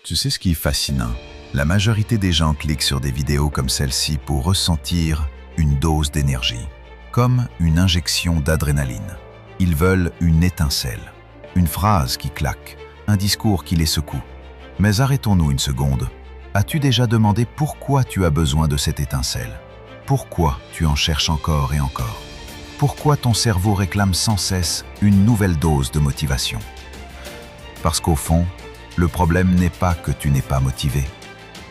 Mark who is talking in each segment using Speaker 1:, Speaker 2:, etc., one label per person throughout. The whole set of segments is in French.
Speaker 1: Tu sais ce qui est fascinant? La majorité des gens cliquent sur des vidéos comme celle-ci pour ressentir une dose d'énergie, comme une injection d'adrénaline. Ils veulent une étincelle, une phrase qui claque, un discours qui les secoue. Mais arrêtons-nous une seconde. As-tu déjà demandé pourquoi tu as besoin de cette étincelle? Pourquoi tu en cherches encore et encore? Pourquoi ton cerveau réclame sans cesse une nouvelle dose de motivation? Parce qu'au fond, le problème n'est pas que tu n'es pas motivé.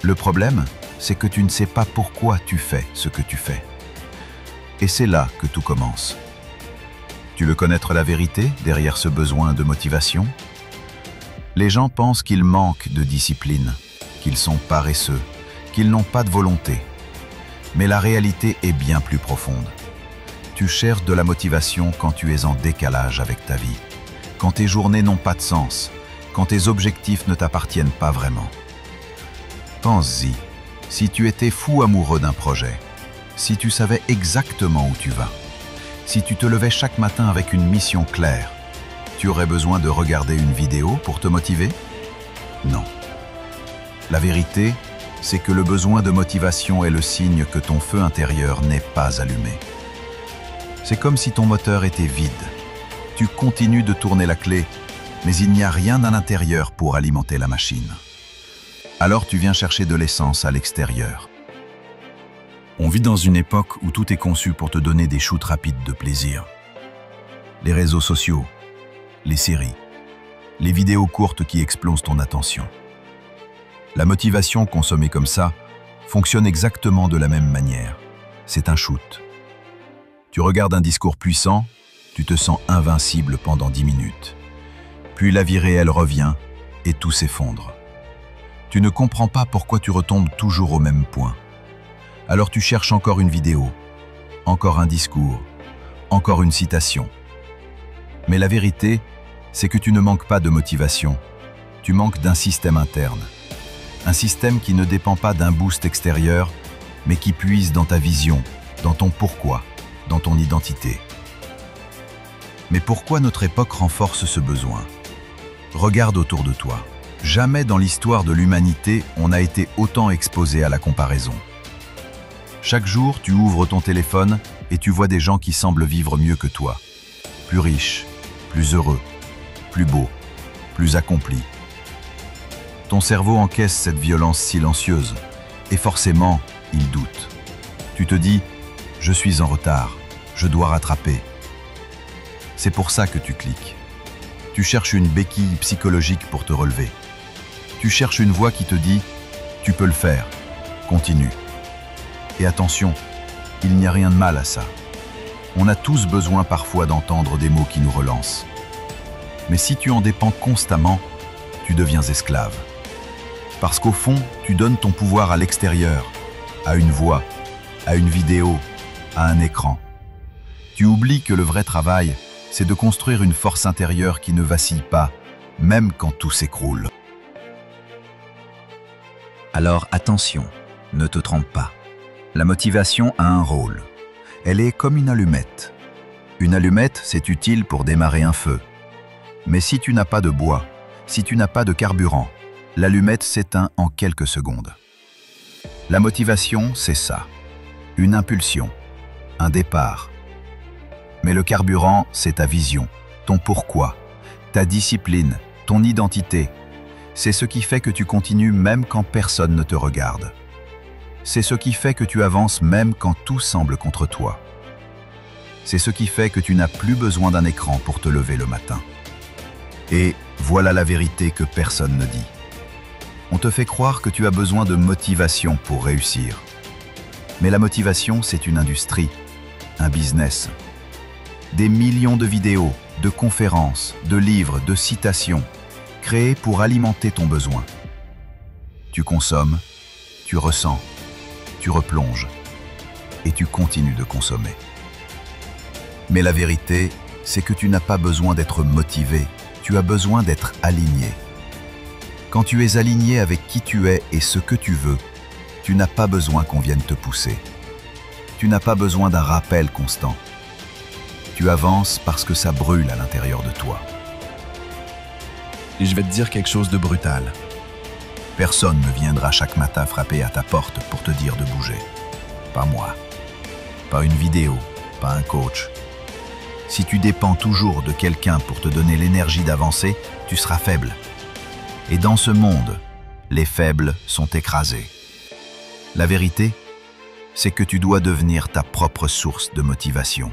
Speaker 1: Le problème, c'est que tu ne sais pas pourquoi tu fais ce que tu fais. Et c'est là que tout commence. Tu veux connaître la vérité derrière ce besoin de motivation? Les gens pensent qu'ils manquent de discipline, qu'ils sont paresseux, qu'ils n'ont pas de volonté. Mais la réalité est bien plus profonde. Tu cherches de la motivation quand tu es en décalage avec ta vie, quand tes journées n'ont pas de sens, quand tes objectifs ne t'appartiennent pas vraiment. Pense-y, si tu étais fou amoureux d'un projet, si tu savais exactement où tu vas, si tu te levais chaque matin avec une mission claire, tu aurais besoin de regarder une vidéo pour te motiver? Non. La vérité, c'est que le besoin de motivation est le signe que ton feu intérieur n'est pas allumé. C'est comme si ton moteur était vide. Tu continues de tourner la clé, mais il n'y a rien à l'intérieur pour alimenter la machine. Alors tu viens chercher de l'essence à l'extérieur. On vit dans une époque où tout est conçu pour te donner des shoots rapides de plaisir. Les réseaux sociaux, les séries, les vidéos courtes qui explosent ton attention. La motivation consommée comme ça fonctionne exactement de la même manière. C'est un shoot. Tu regardes un discours puissant, tu te sens invincible pendant 10 minutes. Puis la vie réelle revient et tout s'effondre. Tu ne comprends pas pourquoi tu retombes toujours au même point. Alors tu cherches encore une vidéo, encore un discours, encore une citation. Mais la vérité, c'est que tu ne manques pas de motivation. Tu manques d'un système interne. Un système qui ne dépend pas d'un boost extérieur, mais qui puise dans ta vision, dans ton pourquoi, dans ton identité. Mais pourquoi notre époque renforce ce besoin? Regarde autour de toi. Jamais dans l'histoire de l'humanité, on a été autant exposé à la comparaison. Chaque jour, tu ouvres ton téléphone et tu vois des gens qui semblent vivre mieux que toi. Plus riches, plus heureux, plus beaux, plus accomplis. Ton cerveau encaisse cette violence silencieuse et forcément, il doute. Tu te dis « Je suis en retard, je dois rattraper ». C'est pour ça que tu cliques. Tu cherches une béquille psychologique pour te relever. Tu cherches une voix qui te dit « Tu peux le faire, continue ». Et attention, il n'y a rien de mal à ça. On a tous besoin parfois d'entendre des mots qui nous relancent. Mais si tu en dépends constamment, tu deviens esclave. Parce qu'au fond, tu donnes ton pouvoir à l'extérieur, à une voix, à une vidéo, à un écran. Tu oublies que le vrai travail, c'est de construire une force intérieure qui ne vacille pas, même quand tout s'écroule. Alors attention, ne te trompe pas. La motivation a un rôle. Elle est comme une allumette. Une allumette, c'est utile pour démarrer un feu. Mais si tu n'as pas de bois, si tu n'as pas de carburant, l'allumette s'éteint en quelques secondes. La motivation, c'est ça. Une impulsion, un départ. Mais le carburant, c'est ta vision, ton pourquoi, ta discipline, ton identité. C'est ce qui fait que tu continues même quand personne ne te regarde. C'est ce qui fait que tu avances même quand tout semble contre toi. C'est ce qui fait que tu n'as plus besoin d'un écran pour te lever le matin. Et voilà la vérité que personne ne dit. On te fait croire que tu as besoin de motivation pour réussir. Mais la motivation, c'est une industrie, un business. Des millions de vidéos, de conférences, de livres, de citations, créés pour alimenter ton besoin. Tu consommes, tu ressens, tu replonges, et tu continues de consommer. Mais la vérité, c'est que tu n'as pas besoin d'être motivé, tu as besoin d'être aligné. Quand tu es aligné avec qui tu es et ce que tu veux, tu n'as pas besoin qu'on vienne te pousser. Tu n'as pas besoin d'un rappel constant. Tu avances parce que ça brûle à l'intérieur de toi.
Speaker 2: Et je vais te dire quelque chose de brutal.
Speaker 1: Personne ne viendra chaque matin frapper à ta porte pour te dire de bouger. Pas moi. Pas une vidéo, pas un coach. Si tu dépends toujours de quelqu'un pour te donner l'énergie d'avancer, tu seras faible. Et dans ce monde, les faibles sont écrasés. La vérité, c'est que tu dois devenir ta propre source de motivation.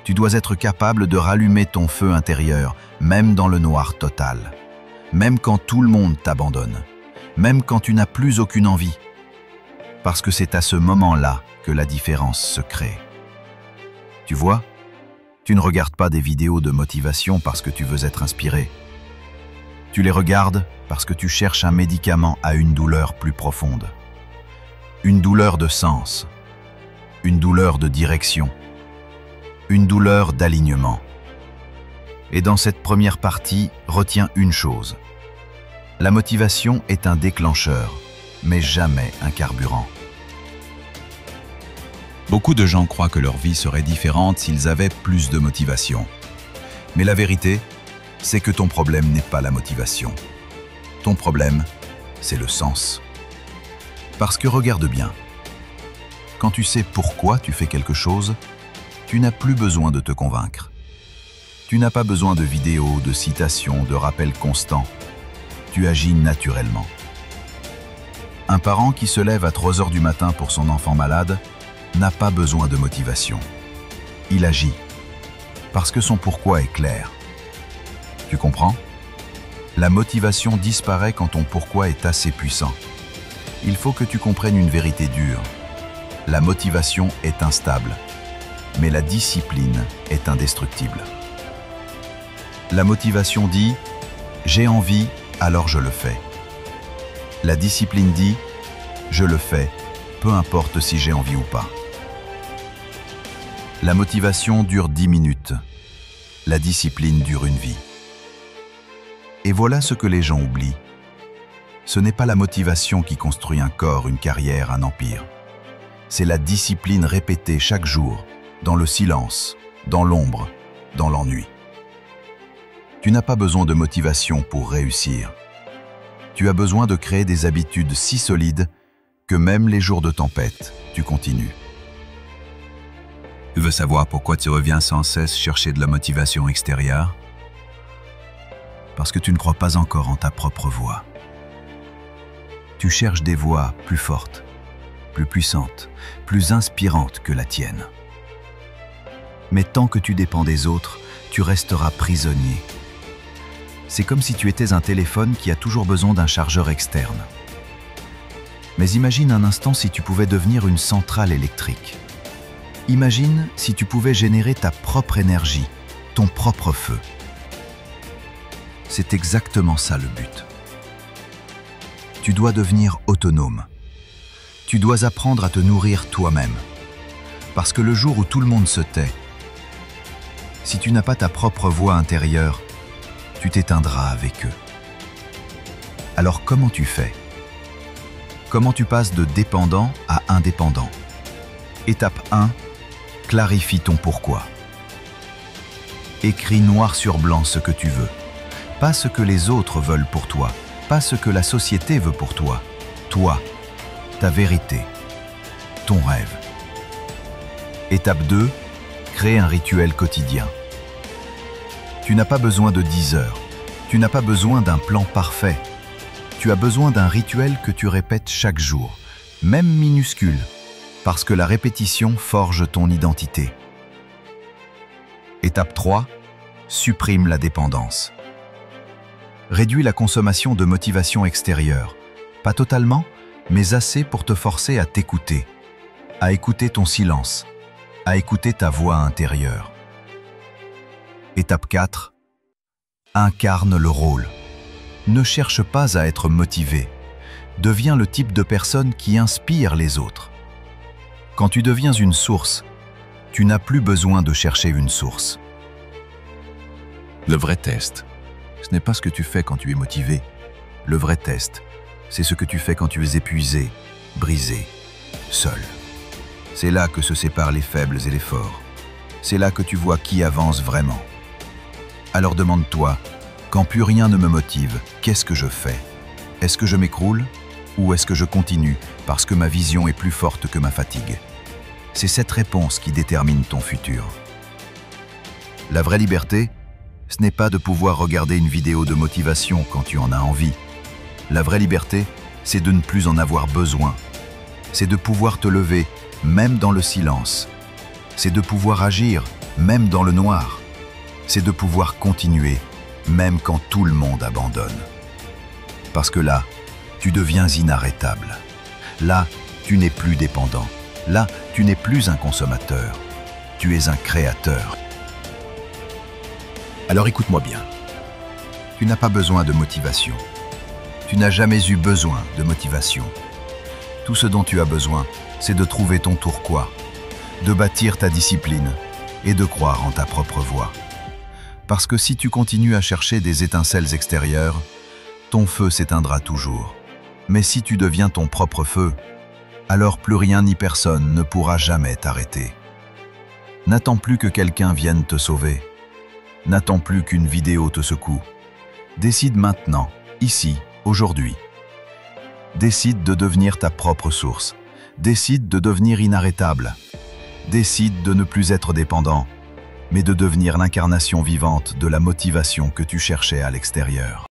Speaker 1: Tu dois être capable de rallumer ton feu intérieur, même dans le noir total. Même quand tout le monde t'abandonne. Même quand tu n'as plus aucune envie. Parce que c'est à ce moment-là que la différence se crée. Tu vois, tu ne regardes pas des vidéos de motivation parce que tu veux être inspiré. Tu les regardes parce que tu cherches un médicament à une douleur plus profonde. Une douleur de sens. Une douleur de direction. Une douleur d'alignement. Et dans cette première partie, retiens une chose. La motivation est un déclencheur, mais jamais un carburant.
Speaker 2: Beaucoup de gens croient que leur vie serait différente s'ils avaient plus de motivation. Mais la vérité, c'est que ton problème n'est pas la motivation. Ton problème, c'est le sens. Parce que regarde bien, quand tu sais pourquoi tu fais quelque chose, tu n'as plus besoin de te convaincre. Tu n'as pas besoin de vidéos, de citations, de rappels constants. Tu agis naturellement. Un parent qui se lève à 3 heures du matin pour son enfant malade n'a pas besoin de motivation. Il agit, parce que son pourquoi est clair. Tu comprends? La motivation disparaît quand ton pourquoi est assez puissant. Il faut que tu comprennes une vérité dure. La motivation est instable, mais la discipline est indestructible. La motivation dit « j'ai envie, alors je le fais ». La discipline dit « je le fais, peu importe si j'ai envie ou pas ». La motivation dure 10 minutes. La discipline dure une vie. Et voilà ce que les gens oublient. Ce n'est pas la motivation qui construit un corps, une carrière, un empire. C'est la discipline répétée chaque jour, dans le silence, dans l'ombre, dans l'ennui. Tu n'as pas besoin de motivation pour réussir. Tu as besoin de créer des habitudes si solides que même les jours de tempête, tu continues. Tu veux savoir pourquoi tu reviens sans cesse chercher de la motivation extérieure?
Speaker 1: Parce que tu ne crois pas encore en ta propre voix. Tu cherches des voix plus fortes, plus puissantes, plus inspirantes que la tienne. Mais tant que tu dépends des autres, tu resteras prisonnier. C'est comme si tu étais un téléphone qui a toujours besoin d'un chargeur externe. Mais imagine un instant si tu pouvais devenir une centrale électrique. Imagine si tu pouvais générer ta propre énergie, ton propre feu. C'est exactement ça le but. Tu dois devenir autonome. Tu dois apprendre à te nourrir toi-même. Parce que le jour où tout le monde se tait, si tu n'as pas ta propre voix intérieure, tu t'éteindras avec eux. Alors comment tu fais? Comment tu passes de dépendant à indépendant? Étape 1, clarifie ton pourquoi. Écris noir sur blanc ce que tu veux. Pas ce que les autres veulent pour toi, pas ce que la société veut pour toi. Toi, ta vérité, ton rêve. Étape 2, crée un rituel quotidien. Tu n'as pas besoin de 10 heures, tu n'as pas besoin d'un plan parfait. Tu as besoin d'un rituel que tu répètes chaque jour, même minuscule, parce que la répétition forge ton identité. Étape 3, supprime la dépendance. Réduis la consommation de motivation extérieure. Pas totalement, mais assez pour te forcer à t'écouter, à écouter ton silence, à écouter ta voix intérieure. Étape 4. Incarne le rôle. Ne cherche pas à être motivé. Deviens le type de personne qui inspire les autres. Quand tu deviens une source, tu n'as plus besoin de chercher une source.
Speaker 2: Le vrai test, ce n'est pas ce que tu fais quand tu es motivé.
Speaker 1: Le vrai test, c'est ce que tu fais quand tu es épuisé, brisé, seul. C'est là que se séparent les faibles et les forts. C'est là que tu vois qui avance vraiment. Alors demande-toi, quand plus rien ne me motive, qu'est-ce que je fais? Est-ce que je m'écroule ou est-ce que je continue parce que ma vision est plus forte que ma fatigue? C'est cette réponse qui détermine ton futur. La vraie liberté, ce n'est pas de pouvoir regarder une vidéo de motivation quand tu en as envie. La vraie liberté, c'est de ne plus en avoir besoin. C'est de pouvoir te lever, même dans le silence. C'est de pouvoir agir, même dans le noir. C'est de pouvoir continuer, même quand tout le monde abandonne. Parce que là, tu deviens inarrêtable. Là, tu n'es plus dépendant. Là, tu n'es plus un consommateur. Tu es un créateur. Alors écoute-moi bien. Tu n'as pas besoin de motivation. Tu n'as jamais eu besoin de motivation. Tout ce dont tu as besoin, c'est de trouver ton pourquoi, de bâtir ta discipline et de croire en ta propre voie. Parce que si tu continues à chercher des étincelles extérieures, ton feu s'éteindra toujours. Mais si tu deviens ton propre feu, alors plus rien ni personne ne pourra jamais t'arrêter. N'attends plus que quelqu'un vienne te sauver. N'attends plus qu'une vidéo te secoue. Décide maintenant, ici, aujourd'hui. Décide de devenir ta propre source. Décide de devenir inarrêtable. Décide de ne plus être dépendant, mais de devenir l'incarnation vivante de la motivation que tu cherchais à l'extérieur.